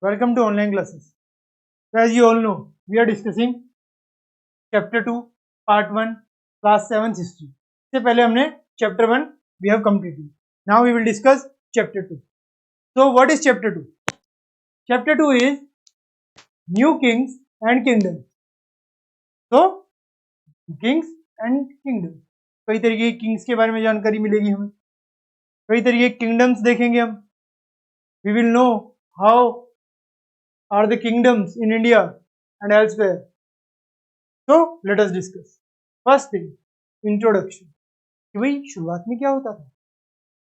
Welcome to online classes. So as you all know, we are discussing chapter 2, part 1, class 7 history. इससे पहले हमने chapter 1 we have completed. Now we will discuss chapter 2. So what is chapter 2? Chapter 2 is new kings and kingdoms. So kings and kingdoms. कई तरीके के Kings के बारे में जानकारी मिलेगी हमें, कई तरीके के किंगडम्स देखेंगे हम. We will know how are the kingdoms in India and elsewhere. So let us discuss. First thing, introduction. कि भाई शुरुआत में क्या होता था.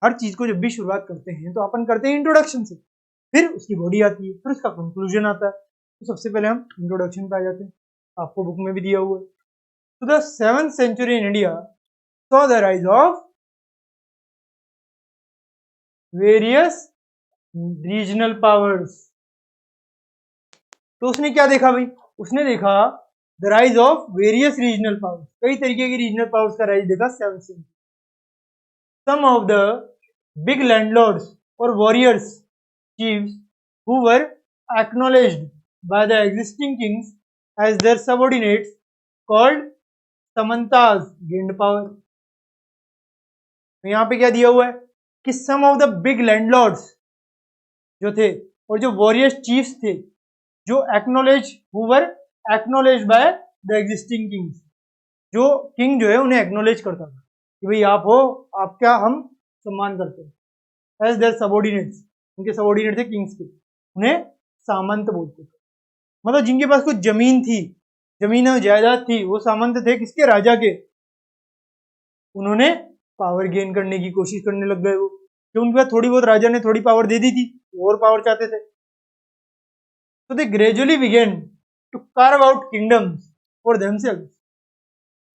हर चीज को जब भी शुरुआत करते हैं तो अपन करते हैं इंट्रोडक्शन से, फिर उसकी बॉडी आती है, फिर उसका कंक्लूजन आता है. तो सबसे पहले हम इंट्रोडक्शन पे आ जाते हैं. आपको बुक में भी दिया हुआ है. तो the 7th century in India saw the rise of various regional powers. तो उसने क्या देखा भाई? उसने देखा the rise of various regional powers. कई तरीके की रीजनल पावर्स का राइज देखा 7th century. Some of the big landlords or warriors chiefs who were acknowledged by the existing kings as their subordinates called samantas gained power. तो यहाँ पे क्या दिया हुआ है कि some of the big landlords जो थे और जो warriors chiefs थे जो who were acknowledged by the existing kings, जो किंग जो है उन्हें एक्नोलेज करता था कि भाई आप हो, आपका हम सम्मान करते हैं. एज देयर सबऑर्डिनेट्स, उनके सबऑर्डिनेट थे किंग्स के, उन्हें सामंत बोलते थे. मतलब जिनके पास कुछ जमीन थी, जमीन और जायदाद थी, वो सामंत थे किसके? राजा के. उन्होंने पावर गेन करने की कोशिश करने लग गए. वो कि उनके पास थोड़ी बहुत राजा ने थोड़ी पावर दे दी थी, और पावर चाहते थे. So they gradually began to carve out kingdoms for themselves.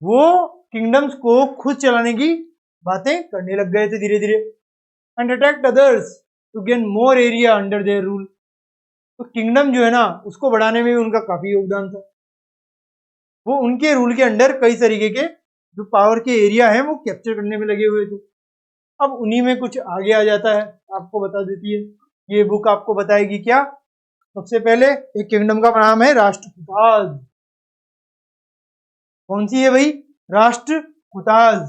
वो किंगडम्स को खुद चलाने की बातें करने लग गए थे धीरे धीरे. And attacked others to gain more area under their rule. तो किंगडम जो है ना, उसको बढ़ाने में भी उनका काफी योगदान था. वो उनके रूल के अंडर कई तरीके के जो पावर के एरिया है वो कैप्चर करने में लगे हुए थे. अब उन्हीं में कुछ आगे आ जाता है, आपको बता देती है ये बुक. आपको बताएगी क्या? सबसे पहले एक किंगडम का नाम है राष्ट्रकूटाज. कौन सी है भाई? Rashtrakutas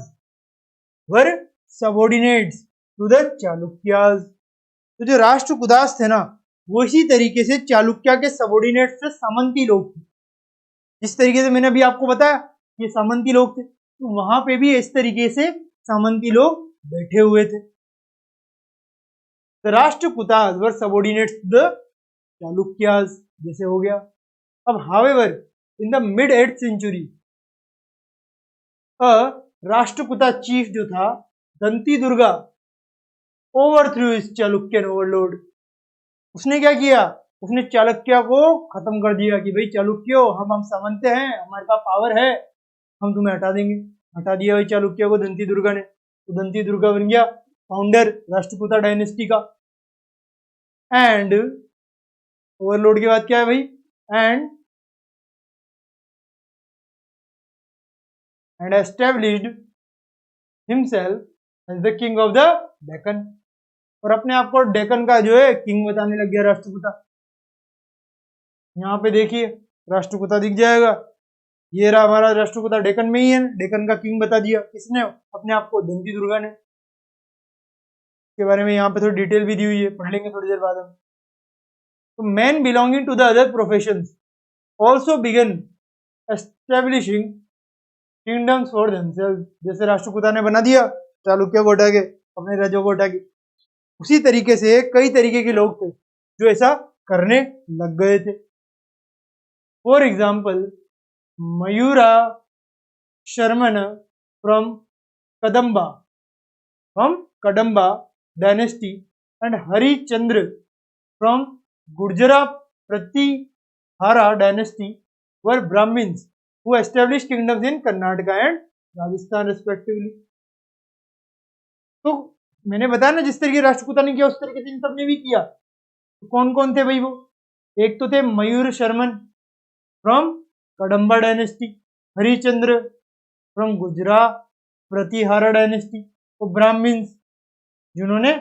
were subordinates to the Chalukyas. तो जो राष्ट्रकूटाज थे ना, वो इसी तरीके से चालुक्य के सबऑर्डिनेट से सामंती लोग थे. जिस तरीके से मैंने अभी आपको बताया ये सामंती लोग थे, तो वहां पे भी इस तरीके से सामंती लोग बैठे हुए थे. The Rashtrakutas were subordinates to the Chalukyas, जैसे हो गया. अब however in the mid 8th century Rashtrakuta chief जो था दंती दुर्गा ओवरथ्रू इस चालुक्यन ओवरलोड. उसने क्या किया? उसने चालुक्य को खत्म कर दिया कि भाई चालुक्यो, हम सामंत हैं, हमारे पास पावर है, हम तुम्हें हटा देंगे. हटा दिया भाई चालुक्य को दंती दुर्गा ने. तो दंती दुर्गा बन गया फाउंडर राष्ट्रकूटा डायनेस्टी का. एंड ओवरलोड के बाद क्या है भाई? And established himself as the king of the Deccan. और अपने आप को डेक्कन का जो है किंग बताने लग गया राष्ट्रकूटा. यहाँ पे देखिए राष्ट्रकूटा दिख जाएगा. ये रहा हमारा राष्ट्रकूटा, डेक्कन में ही है. डेक्कन का किंग बता दिया किसने? अपने आप को दंती दुर्गा ने. इसके बारे में यहाँ पे थोड़ी डिटेल भी दी हुई है, पढ़ लेंगे थोड़ी देर बाद हम. तो men belonging to the other professions also began establishing kingdoms for themselves. जैसे राष्ट्रकूटा ने बना दिया चालुक्य को हटा के, अपने राजा को हटा के, उसी तरीके से कई तरीके के लोग थे जो ऐसा करने लग गए थे. For example Mayura Sharman from Kadamba dynasty and Harichandra from Gurjara Pratihara dynasty were Brahmans who established kingdoms in Karnataka and Rajasthan respectively. तो मैंने बताया ना जिस तरीके राष्ट्रकूटा ने किया उस तरीके से इन सबने भी किया. तो कौन कौन थे भाई वो? एक तो थे Mayur Sharman from Kadamba dynasty, Harichandra from Gurjara Pratihara dynasty, और ब्राह्मण्स जिन्होंने,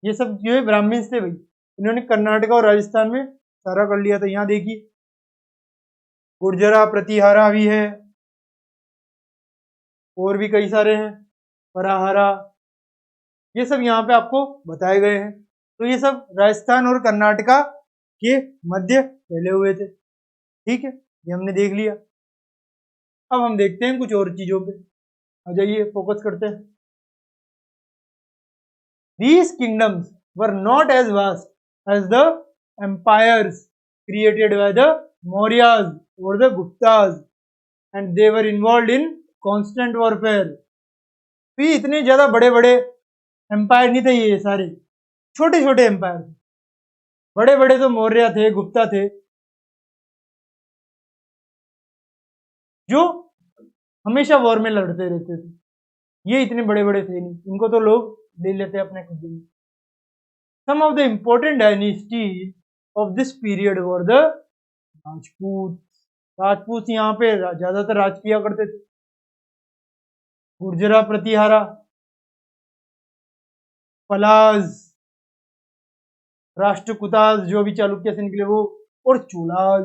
ये सब जो है ब्राह्मण्स थे भाई. इन्होंने कर्नाटका और राजस्थान में सारा कर लिया था। यहाँ देखिए गुर्जरा प्रतिहारा भी है, और भी कई सारे हैं, पराहारा, ये सब यहाँ पे आपको बताए गए हैं। तो ये सब राजस्थान और कर्नाटका के मध्य फैले हुए थे। ठीक है, ये हमने देख लिया। अब हम देखते हैं कुछ और चीजों पे, आ जाइए फोकस करते हैं। These kingdoms were not as vast as the empires created by the Mauryas or the Guptas, and they were involved in constant warfare. तो ये इतने ज्यादा बड़े बड़े एम्पायर नहीं थे, ये सारे छोटे छोटे एम्पायर थे। बड़े बड़े तो मौर्य थे, गुप्ता थे, जो हमेशा वॉर में लड़ते रहते थे। ये इतने बड़े बड़े थे नहीं, इनको तो लोग ले लेते अपने कब्जे में। Some of the important dynasties of this period were the Rajput. Rajput यहाँ पे ज्यादातर राज किया करते थे। गुर्जरा प्रतिहारा, पलाज, राष्ट्रकूताज जो भी चालुक्य से निकले वो, और चोलाज,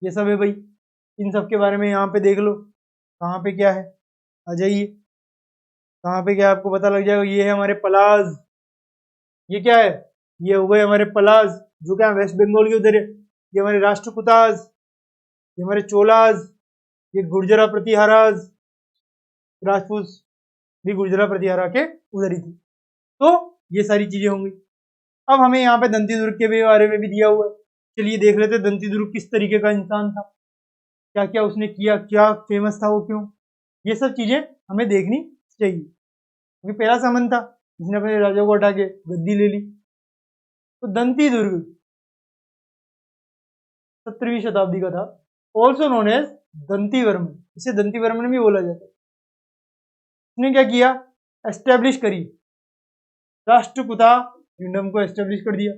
ये सब है भाई। इन सब के बारे में यहाँ पे देख लो कहाँ पे क्या है, आ जाइए कहाँ पे क्या आपको पता लग जाएगा। ये है हमारे पलाज, ये क्या है, ये हो गए हमारे पलाज जो क्या वेस्ट बंगाल के उधर है। ये हमारे राष्ट्रकूताज, ये हमारे चोलाज, ये गुर्जरा प्रतिहाराज, राजपूत भी गुर्जरा प्रतिहारा के उधर ही थे। तो ये सारी चीजें होंगी। अब हमें यहाँ पे दंती दुर्ग के बारे में भी दिया हुआ है, चलिए देख लेते हैं दंती दुर्ग किस तरीके का इंसान था, क्या क्या उसने किया, क्या फेमस था वो, क्यों, ये सब चीजें हमें देखनी चाहिए। क्योंकि पहला सामंत था जिसने अपने राजा को हटा के गद्दी ले ली। तो दंती दुर्ग 17वीं शताब्दी का था, ऑल्सो नोन एज दंती वर्मन, इसे दंती वर्मन भी बोला जाता है। उसने क्या किया, एस्टेब्लिश करी, राष्ट्रकूता किंगडम को एस्टेब्लिश कर दिया।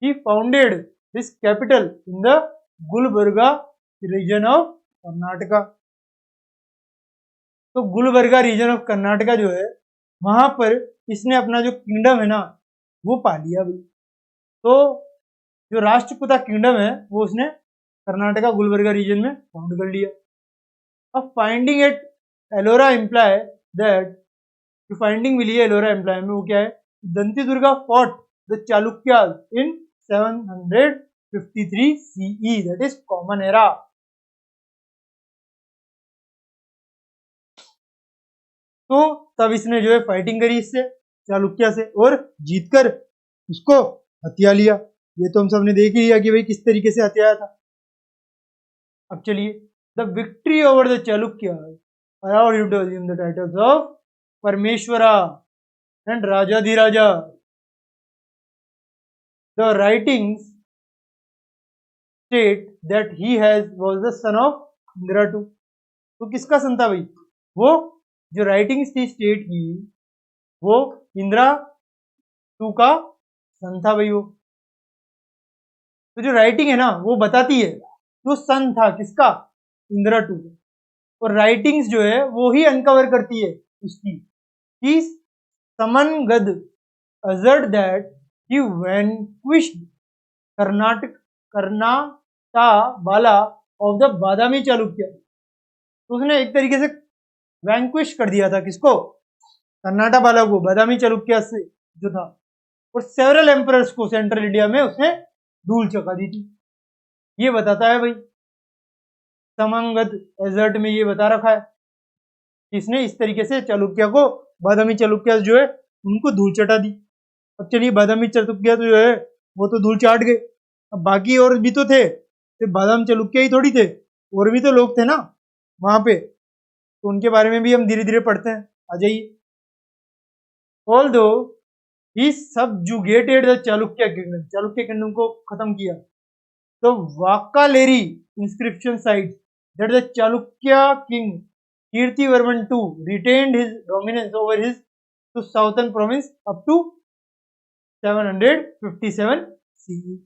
He founded this capital in the Gulbarga region of Karnataka. तो गुलबर्गा रीजन ऑफ कर्नाटका जो है, वहां पर इसने अपना जो किंगडम है ना वो पा लिया भाई। तो जो राष्ट्रकूता किंगडम है वो उसने कर्नाटका गुलबर्गा रीजन में फाउंड कर लिया। अब finding at Ellora imply that, जो फाइंडिंग मिली है एलोरा इम्प्लाई में वो क्या है, Danti Durga fought the Chalukyas in 753 CE, that is common era. तो तब इसने जो है फाइटिंग करी इससे, चालुक्या से, और जीतकर उसको हत्या लिया। ये तो हम सब ने देख ही लिया कि भाई किस तरीके से हत्याया था। अब चलिए, the victory over the Chalukya allowed him to assume the titles of परमेश्वरा and राजाधिराजा। The writings state that he was the son of Indira II। तो किसका सन था भाई, वो जो राइटिंग्स थी स्टेट की वो इंदिरा II का सन था भाई वो। तो जो राइटिंग है ना वो बताती है जो सन था किसका, इंदिरा II का। और राइटिंग्स जो है वो ही अनकवर करती है उसकी कि Samangad asserted that he vanquished Karnata Bala of the Badami Chalukya. तो उसने एक तरीके से वैंक्विश कर दिया था किसको, कर्नाटा बाला को, बादामी चालुक्य से जो था। और सेवरल एम्परर्स को सेंट्रल इंडिया में उसने धूल चका दी थी। ये बताता है भाई, समंगत एजर्ट में ये बता रखा है, इसने इस तरीके से चालुक्य को, बादामी चालुक्य जो है उनको धूल चटा दी। अब चलिए बादामी चालुक्य तो जो है वो तो धूल चाट गए, अब बाकी और भी तो थे, सिर्फ बादामी चालुक्य ही थोड़ी थे, और भी तो लोग थे ना वहां पे, तो उनके बारे में भी हम धीरे धीरे पढ़ते हैं, आ जाइए। Although he subjugated the Chalukya kingdom, Chalukya kingdom को खत्म किया, तो Vakkaleri inscription cites that the Chalukya king Kirtivarman II retained his dominance over his to southern province up to 757 CE।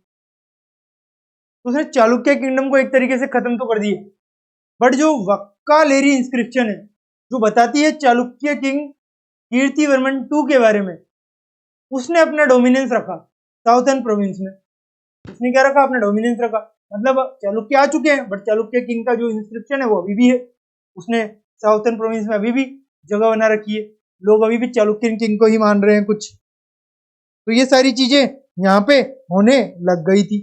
उसने चालुक्य किंगडम को एक तरीके से खत्म तो कर दिया, बट जो वक्कालेरी इंस्क्रिप्शन है जो बताती है चालुक्य किंग कीर्तिवर्मन II के बारे में, उसने अपना डोमिनेंस रखा साउथर्न प्रोविंस में। उसने क्या रखा, अपना डोमिनेंस रखा, मतलब चालुक्य आ चुके हैं बट चालुक्य किंग का जो इंस्क्रिप्शन है वो अभी भी है, उसने साउथर्न प्रोविंस में अभी भी जगह बना रखी है, लोग अभी भी चालुक्य किंग को ही मान रहे हैं कुछ। तो ये सारी चीजें यहाँ पे होने लग गई थी।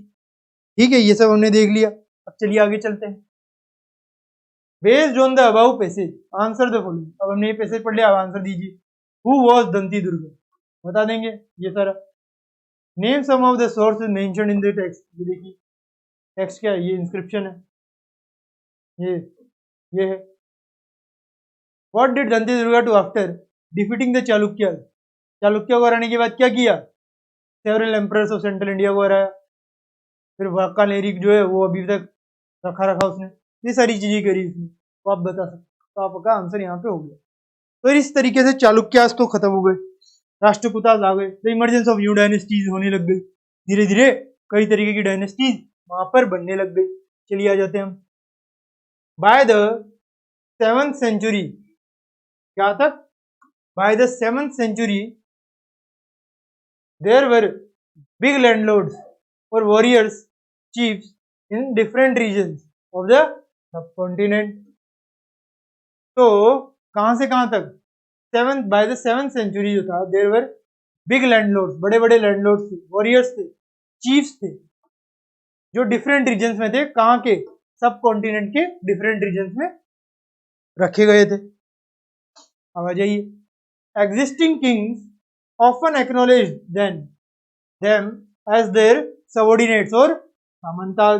ठीक है, ये सब हमने देख लिया। अब चलिए आगे चलते हैं। Based on the above passage answer the following. अब हमने ये पैसेज पढ़ लिया, अब आंसर दीजिए। हु वॉज दंती दुर्गा, बता देंगे ये सारा। Name some of the sources mentioned in the text. ये देखिए टेक्स्ट क्या है, ये इंस्क्रिप्शन है, ये है। What did Dantidurga to after defeating the Chalukya, Chalukya को हराने के बाद क्या किया, several emperors of central India को हराया। फिर वाकानेरी जो है वो अभी तक रखा उसने, ये सारी चीजें करी उसने। तो आप बता सकते, तो आपका आंसर यहाँ पे हो गया। तो इस तरीके से चालुक्यास तो खत्म हो गए, राष्ट्रकूटास आ गए। The emergence of new dynasties होने लग गई, धीरे धीरे कई तरीके की डायनेस्टीज वहां पर बनने लग गई। चलिए आ जाते हैं हम। बाय द 7th सेंचुरी, क्या तक, by the 7th century there were big landlords और warriors chiefs in different regions of the subcontinent। तो कहां से कहां तक, बाय द 7th सेंचुरी जो था, देयर वर बिग लैंडलॉर्ड्स, बड़े बड़े लैंडलॉर्ड्स थे, वॉरियर्स थे, चीफ्स थे, जो डिफरेंट रीजन्स में थे। कहां के, सब कॉन्टिनेंट के डिफरेंट रीजन्स में रखे गए थे। अब आ जाइए। Existing kings often acknowledge them as their subordinates और सामंताज।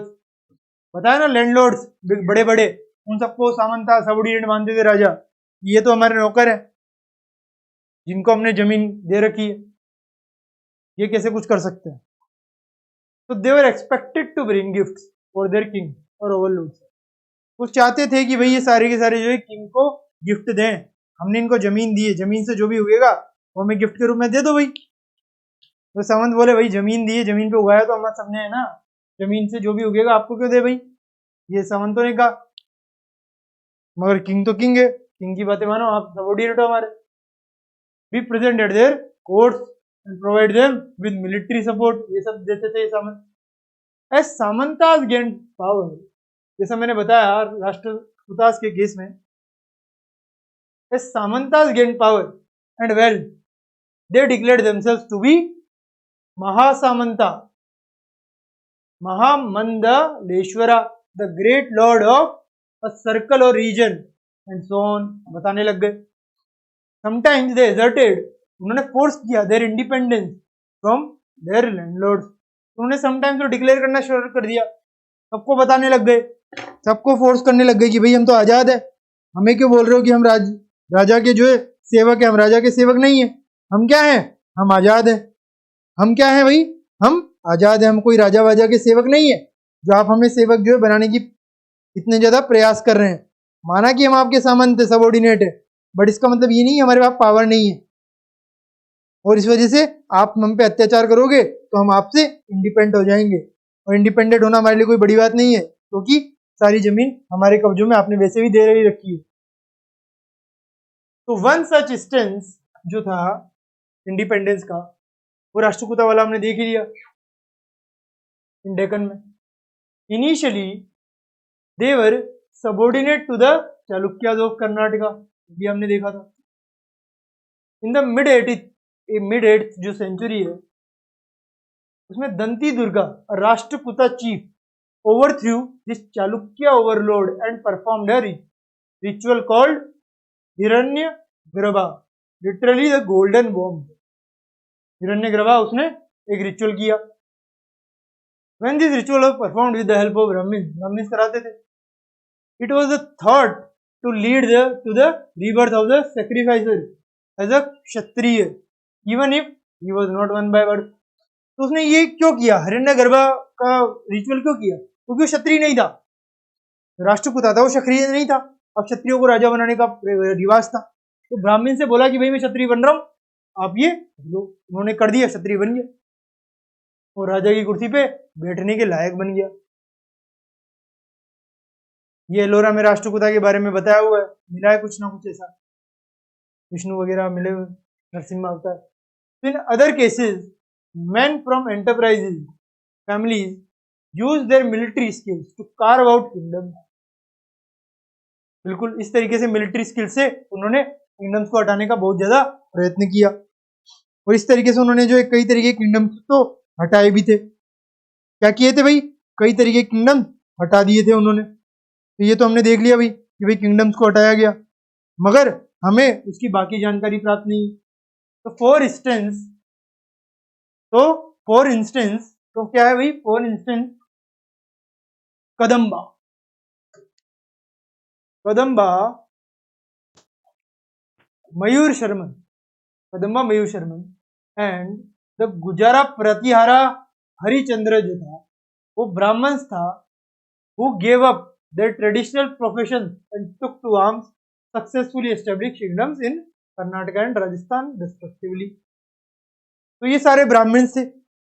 बताया ना, लैंडलॉर्ड्स बड़े बड़े, उन सबको सामंता सबऑर्डिनेट मानते थे राजा। ये तो हमारे नौकर है जिनको हमने जमीन दे रखी है, ये कैसे कुछ कर सकते हैं। तो they were expected to bring gifts for their king और ओवरलॉर्ड्स। वो चाहते थे कि भाई ये सारे के सारे जो है किंग को गिफ्ट दें, हमने इनको जमीन दी है, जमीन से जो भी उगेगा वो हमें गिफ्ट के रूप में दे दो भाई। तो सामंत बोले भाई जमीन दी है, जमीन पे उगाया तो हमारा सबने है ना, जमीन से जो भी उगेगा आपको क्यों दे भाई, ये सामंतों ने कहा। मगर किंग तो किंग है, किंग की बातें मानो, आप सबऑर्डिनेट हो हमारे। We presented their courts and provide them with military support, ये सब देते थे सामंत। एज सामंतास गेन पावर, जैसा मैंने बताया राष्ट्रकूटास के केस में, as samantas gain power and wealth they declared themselves to be mahasamanta, mahamandaleshvara, the great lord of a circle और रीजन एंड सो ऑन, बताने लग गए। समटाइम्स दे एजर्टेड, उन्होंने फोर्स किया their independence from their landlords. उन्होंने समटाइम्स तो declare करना शुरू कर दिया, सबको बताने लग गए, सबको फोर्स करने लग गए कि भाई हम तो आजाद है, हमें क्यों बोल रहे हो कि हम राजा के जो है सेवक है, हम राजा के सेवक नहीं है, हम क्या है, हम आजाद है। हम क्या है भाई, हम आजाद है, हम कोई राजा वाजा के सेवक नहीं है, जो आप हमें सेवक जो है बनाने की इतने ज्यादा प्रयास कर रहे हैं। माना कि हम आपके सामंत है, सबऑर्डिनेट है, बट इसका मतलब ये नहीं है हमारे पास पावर नहीं है, और इस वजह से आप हम पे अत्याचार करोगे तो हम आपसे इंडिपेंडेंट हो जाएंगे। और इंडिपेंडेंट होना हमारे लिए कोई बड़ी बात नहीं है, क्योंकि सारी जमीन हमारे कब्जों में आपने वैसे भी दे रही रखी है। तो वन सच इंस्टेंस जो था इंडिपेंडेंस का, वो राष्ट्रकूटा वाला हमने देख ही लिया इन डेक्कन में। Initially they were subordinate to the Chalukyas of Karnataka, ये हमने देखा था। इन द मिड 8th जो सेंचुरी है उसमें Danti Durga, Rashtrakuta chief, overthrew this Chalukya overlord and performed a ritual called Hiranya Garbha, literally the golden womb. Hiranya Garbha, उसने एक रिचुअल किया। When this ritual was performed with the help of Brahmins कराते थे, it was the thought to lead to the rebirth of the sacrificer as a Kshatriya, even if he was not one by birth। तो उसने ये क्यों किया, हिरण्य गर्भा का ritual क्यों किया, क्योंकि वो क्षत्रिय नहीं था, राष्ट्रकूटा था, वो क्षत्रिय नहीं था। अब क्षत्रियों को राजा बनाने का रिवाज था, तो ब्राह्मण से बोला कि भाई मैं क्षत्रिय बन रहा हूं, आप ये लो। उन्होंने कर दिया, क्षत्रिय बन गया और राजा की कुर्सी पे बैठने के लायक बन गया। ये एलोरा में राष्ट्रकूटा के बारे में बताया हुआ है, मिला है कुछ ना कुछ ऐसा, विष्णु वगैरह मिले हुए, नरसिम्हा अवतार। In other cases men from enterprises families use their military skills to carve out kingdoms. बिल्कुल इस तरीके से मिलिट्री स्किल से उन्होंने किंगडम्स को हटाने का बहुत ज्यादा प्रयत्न किया और इस तरीके से उन्होंने जो कई तरीके किंगडम्स तो हटाए भी थे। क्या किए थे भाई? कई तरीके किंगडम हटा दिए थे उन्होंने। तो ये तो हमने देख लिया भाई कि भाई किंगडम्स को हटाया गया, मगर हमें उसकी बाकी जानकारी प्राप्त नहीं। तो फॉर इंस्टेंस तो क्या है भाई? For instance Kadamba Mayura Sharman and the Gurjara Pratihara Harichandra जो था वो ब्राह्मण्स था who gave up their traditional professions and took to arms, successfully established kingdoms in Karnataka and Rajasthan respectively. तो ये सारे ब्राह्मण्स थे,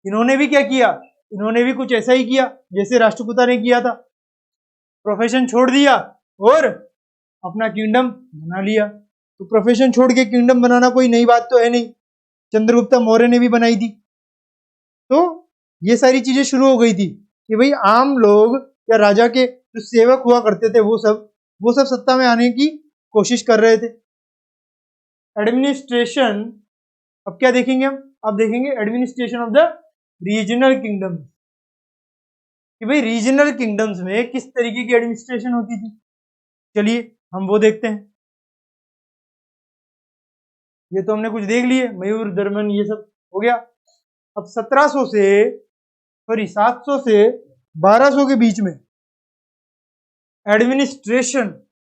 इन्होंने भी क्या किया? इन्होंने भी कुछ ऐसा ही किया जैसे राष्ट्रकूटा ने किया था, प्रोफेशन छोड़ दिया और अपना किंगडम बना लिया। तो प्रोफेशन छोड़ के किंगडम बनाना कोई नई बात तो है नहीं, चंद्रगुप्त मौर्य ने भी बनाई थी। तो ये सारी चीजें शुरू हो गई थी कि भाई आम लोग या राजा के जो सेवक हुआ करते थे वो सब सत्ता में आने की कोशिश कर रहे थे। एडमिनिस्ट्रेशन, अब क्या देखेंगे हम? अब देखेंगे administration of the regional kingdom कि भाई रीजनल किंगडम्स में किस तरीके की एडमिनिस्ट्रेशन होती थी। चलिए हम वो देखते हैं। ये तो हमने कुछ देख लिए, मयूर दर्मन ये सब हो गया। अब 700 से 1200 के बीच में administration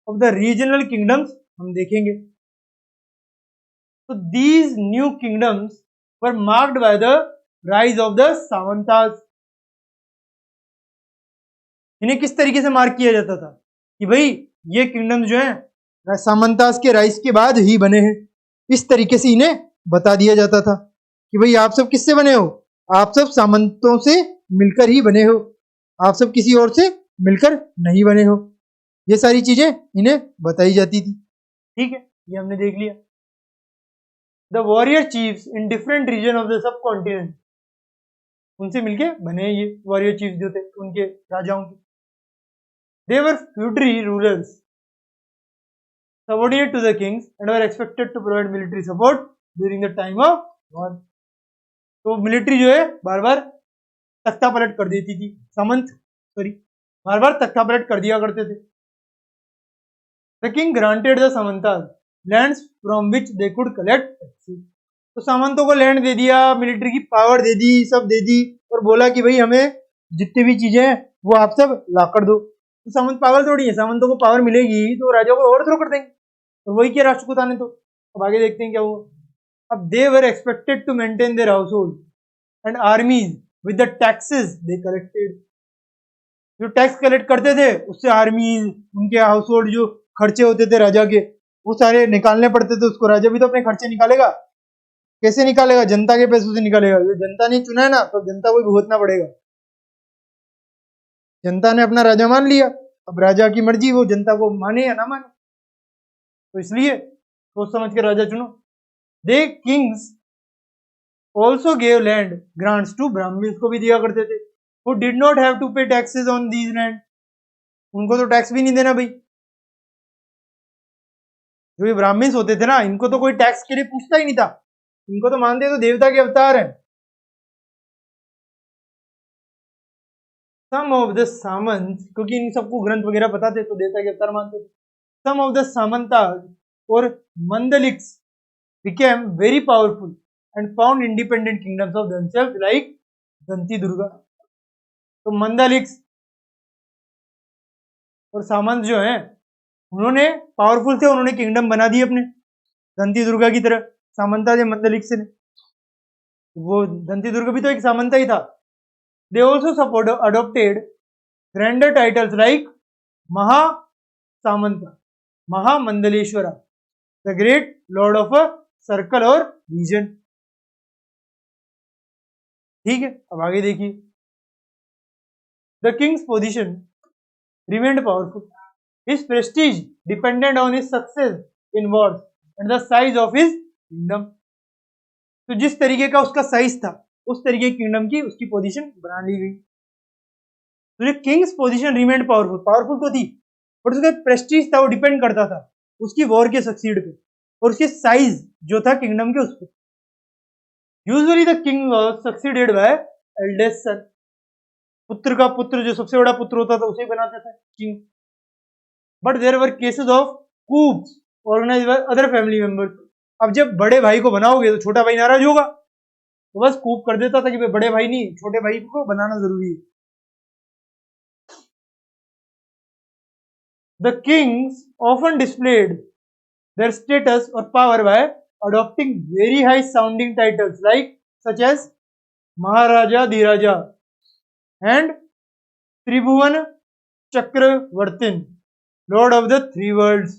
of the regional kingdoms हम देखेंगे। तो these new kingdoms were marked by the rise of the samantas. इन्हें किस तरीके से मार्क किया जाता था कि भाई ये किंगडम्स जो है सामंतास के राइज के बाद ही बने हैं। इस तरीके से इन्हें बता दिया जाता था कि भाई आप सब किससे बने हो? आप सब सामंतों से मिलकर ही बने हो, आप सब किसी और से मिलकर नहीं बने हो। ये सारी चीजें इन्हें बताई जाती थी। ठीक है, ये हमने देख लिया। The warrior chiefs in different region of the subcontinent, उनसे मिलके बने ये वॉरियर चीफ्स जो थे उनके राजाओं के। दे वर फ्यूडरी rulers subordinate to the kings and were expected to provide military support during the time of war. तो मिलिट्री जो है बार बार तख्ता पलट कर देती थी, बार बार तख्ता पलट कर दिया करते थे। The king granted the Samantas lands from which they could collect taxes. तो सामंतों को लैंड दे दिया, मिलिट्री की पावर दे दी, सब दे दी और बोला कि भाई हमें जितनी भी चीजें हैं वो आप सब ला कर दो। तो सामंत पागल थोड़ी है, सामंतों को पावर मिलेगी तो राजा को ओवरथ्रो कर देंगे। तो वही किया राष्ट्रकूटा ने। तो अब आगे देखते हैं क्या हुआ। अब they were expected to maintain their household and armies with the taxes they collected. जो टैक्स कलेक्ट करते थे उससे आर्मीज, उनके हाउसहोल्ड जो खर्चे होते थे राजा के वो सारे निकालने पड़ते थे उसको। राजा भी तो अपने खर्चे निकालेगा, कैसे निकालेगा? जनता के पैसों से निकालेगा। जो जनता ने चुना है ना तो जनता को भुगतना पड़ेगा। जनता ने अपना राजा मान लिया, अब राजा की मर्जी, वो जनता को माने या ना माने। तो इसलिए सोच समझ के राजा चुनो। The kings also gave land grants to Brahmans, को भी दिया करते थे। वो did not have to pay taxes on these land, उनको तो टैक्स भी नहीं देना भाई। जो ये ब्राह्मण्स होते थे ना इनको तो कोई टैक्स के लिए पूछता ही नहीं था, इनको तो मानते तो देवता के अवतार है। सम ऑफ द सामंत, क्योंकि इन सबको ग्रंथ वगैरह पता थे तो देवता के अवतार मानते थे। Some of the Samantas or Mandaliks became very powerful and found independent kingdoms of themselves like Danti Durga. तो मंदलिक्स और सामंत जो हैं उन्होंने पावरफुल थे, उन्होंने किंगडम बना दिए अपने, दंती दुर्गा की तरह। सामंता जो मंदलिक्स ने, वो दंती दुर्गा भी तो एक सामंता ही था। They also adopted grander titles like maha samanta, mahamandaleshvara, the great lord of a circle और रीजन। ठीक है, अब आगे देखिए। The king's position remained powerful, his prestige depended on his success in wars and the size of his kingdom. तो जिस तरीके का उसका साइज था उस तरीके की किंगडम की उसकी पोजीशन बना ली गई। तो Kings position remained powerful, powerful तो थी बट उसका प्रेस्टीज था वो डिपेंड करता था उसकी वॉर के सक्सीड पे और उसके साइज जो था किंगडम के उस पर। Usually the king was succeeded by eldest son, पुत्र का पुत्र जो सबसे बड़ा पुत्र होता था उसे बनाते थे king. But there were cases of coups organised by other family members. अब जब बड़े भाई को बनाओगे तो छोटा भाई नाराज होगा, तो बस कूप कर देता था कि भाई बड़े भाई नहीं छोटे भाई को बनाना जरूरी है। The kings often displayed their status or power by adopting very high sounding titles like such as Maharaja Dhiraja and Tribhuvan Chakravartin, Lord of the Three Worlds।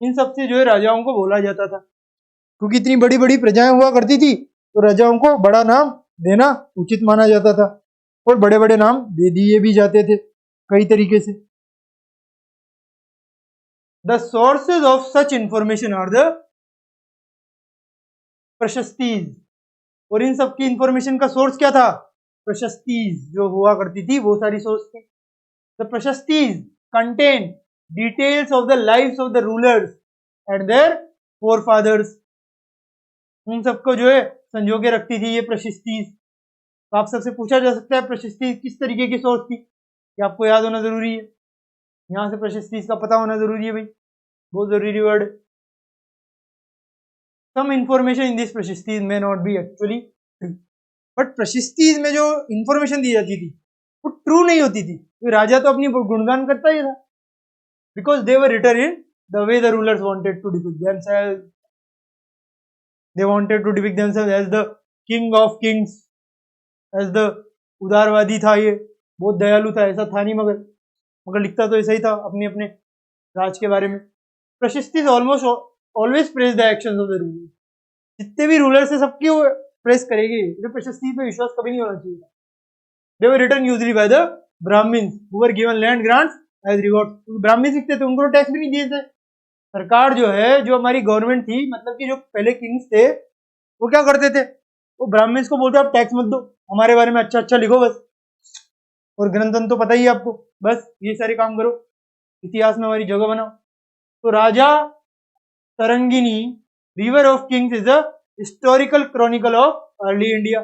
इन सबसे जो है राजाओं को बोला जाता था, क्योंकि इतनी बड़ी बड़ी प्रजाएं हुआ करती थी तो राजाओं को बड़ा नाम देना उचित माना जाता था और बड़े बड़े नाम दे दिए भी जाते थे कई तरीके से। The sources of such information are the प्रशस्तीज, और इन सब की इंफॉर्मेशन का सोर्स क्या था? प्रशस्तीज जो हुआ करती थी वो सारी सोर्स थी। The प्रशस्तीज contain details of the lives of the rulers and their forefathers। उन सबको जो है संजो के रखती थी ये प्रशस्तीज। तो आप सबसे पूछा जा सकता है प्रशस्तीज किस तरीके की सोर्स थी, ये आपको याद होना जरूरी है। यहाँ से प्रशस्तीज का पता होना जरूरी है भाई, बहुत जरूरी word. Some information in this prashastis may not be actually true, but prashastis में जो इंफॉर्मेशन दी जाती थी वो ट्रू नहीं होती थी, तो राजा तो अपनी गुणगान करता ही था, because they were written in the way the rulers wanted to depict themselves. They wanted to depict themselves as the king of kings, as the उदारवादी था, ये बहुत दयालु था, ऐसा था नहीं, मगर लिखता तो ऐसा ही था अपने अपने राज के बारे में। Prashastis almost always praise the actions of the ruler, जितने भी रूलर्स है सबकी वो प्रेस करेगी, जो प्रशस्ति पे विश्वास कभी नहीं होना चाहिए। They were written usually by the Brahmans who were given land grants as reward. ब्राह्मण लिखते थे, उनको टैक्स भी नहीं दिए थे। सरकार जो है, जो हमारी गवर्नमेंट थी, मतलब कि जो पहले किंग्स थे वो क्या करते थे, वो ब्राह्मण्स को बोलते आप टैक्स मत दो, हमारे बारे में अच्छा अच्छा लिखो बस, और ग्रंथन तो पता ही है आपको, बस ये सारे काम करो, इतिहास में हमारी जगह बनाओ। तो Rajatarangini river of kings is a historical chronicle of early India.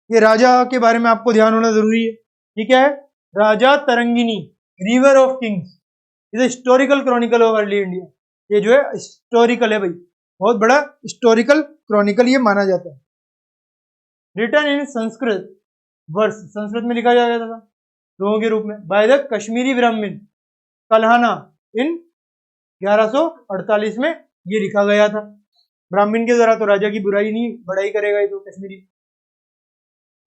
ये राजा के बारे में आपको ध्यान होना जरूरी है। ये क्या है? Rajatarangini river of kings is a historical chronicle of early India. ये जो है हिस्टोरिकल है भाई, बहुत बड़ा हिस्टोरिकल क्रॉनिकल ये माना जाता है। रिटन इन संस्कृत वर्ष, संस्कृत में लिखा जाता था लोगों के रूप में, बाय द कश्मीरी ब्राह्मण कल्हाना इन 1148 में ये लिखा गया था। ब्राह्मण के द्वारा, तो राजा की बुराई नहीं बड़ाई करेगा ये तो Kashmiri.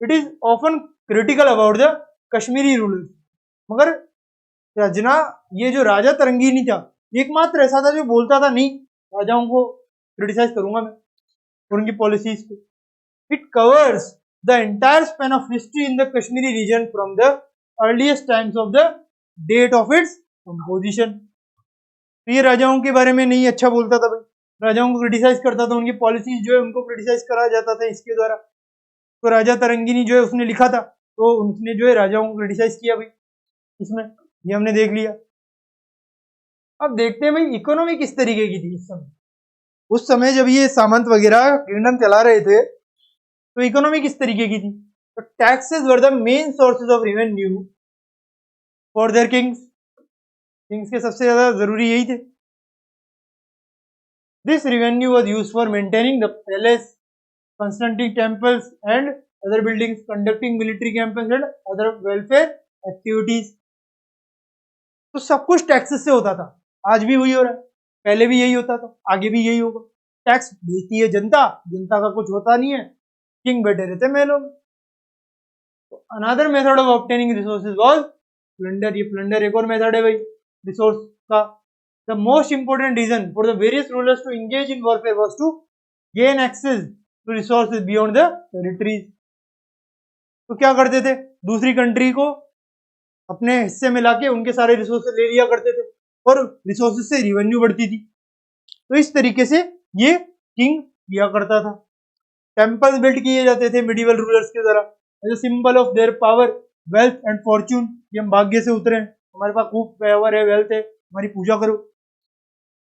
It is often critical about the Kashmiri rulers, मगर रजना ये जो राजा तरंगिनी था एकमात्र ऐसा था जो बोलता था नहीं राजाओं को क्रिटिसाइज करूंगा मैं और उनकी पॉलिसीज को। It covers the entire span of history in the Kashmiri region from the earliest times of the date of its composition. तो ये राजाओं के बारे में नहीं अच्छा बोलता था भाई, राजाओं को क्रिटिसाइज करता था, उनकी पॉलिसीज जो है उनको क्रिटिसाइज करा जाता था इसके द्वारा। तो राजा तरंगिनी जो है उसने लिखा था, तो उसने जो है राजाओं को क्रिटिसाइज किया भाई इसमें, ये हमने देख लिया। अब देखते हैं भाई इकोनॉमी किस तरीके की थी इस समय। उस समय जब ये सामंत वगैरह किंगडम चला रहे थे तो इकोनॉमी किस तरीके की थी? तो taxes were the main sources of revenue for their Kings. Kings के सबसे ज्यादा जरूरी यही थे। This revenue was used for maintaining the palace, constructing temples and other buildings, conducting military campaigns and other welfare activities. तो सब कुछ taxes से होता था, आज भी वही हो रहा है, पहले भी यही होता था, आगे भी यही होगा। टैक्स देती है जनता, जनता का कुछ होता नहीं है, किंग बैठे रहते महलों में। तो another method of obtaining resources was plunder. ये प्लंडर एक और मेथड है भाई रिसोर्स का। The most important reason for the various rulers to engage in warfare was to gain access to resources beyond the territories. तो क्या करते थे, दूसरी कंट्री को अपने हिस्से में लाके उनके सारे रिसोर्सेज ले लिया करते थे और रिसोर्सेज से रेवेन्यू बढ़ती थी। तो इस तरीके से ये किंग किया करता था। टेम्पल्स बिल्ड किए जाते थे मिडिवल रूलर्स के द्वारा as a symbol of their power, wealth and fortune, कि हम भाग्य से उतरे हैं, हमारे पास खूब पावर है, वेल्थ है, हमारी पूजा करो।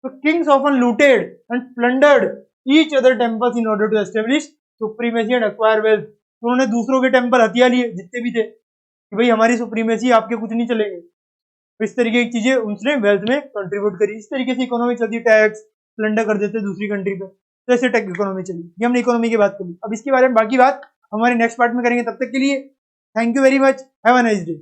तो kings often looted and plundered each other temples in order to establish supremacy and acquire wealth. तो उन्होंने दूसरों के टेम्पल हथिया लिए जितने भी थे कि भाई हमारी सुप्रीमेसी, आपके कुछ नहीं चलेंगे। तो इस तरीके की चीजें उसने वेल्थ में कंट्रीब्यूट करी। इस तरीके से इकोनॉमी चलती, टैक्स प्लंडर कर देते दूसरी कंट्री पे, तो ऐसे टेक इकोनॉमी चली। ये हमने इकोनॉमी की बात करी। अब इसके बारे में बाकी बात हमारे नेक्स्ट पार्ट में करेंगे। तब तक के लिए thank you very much, have a nice day.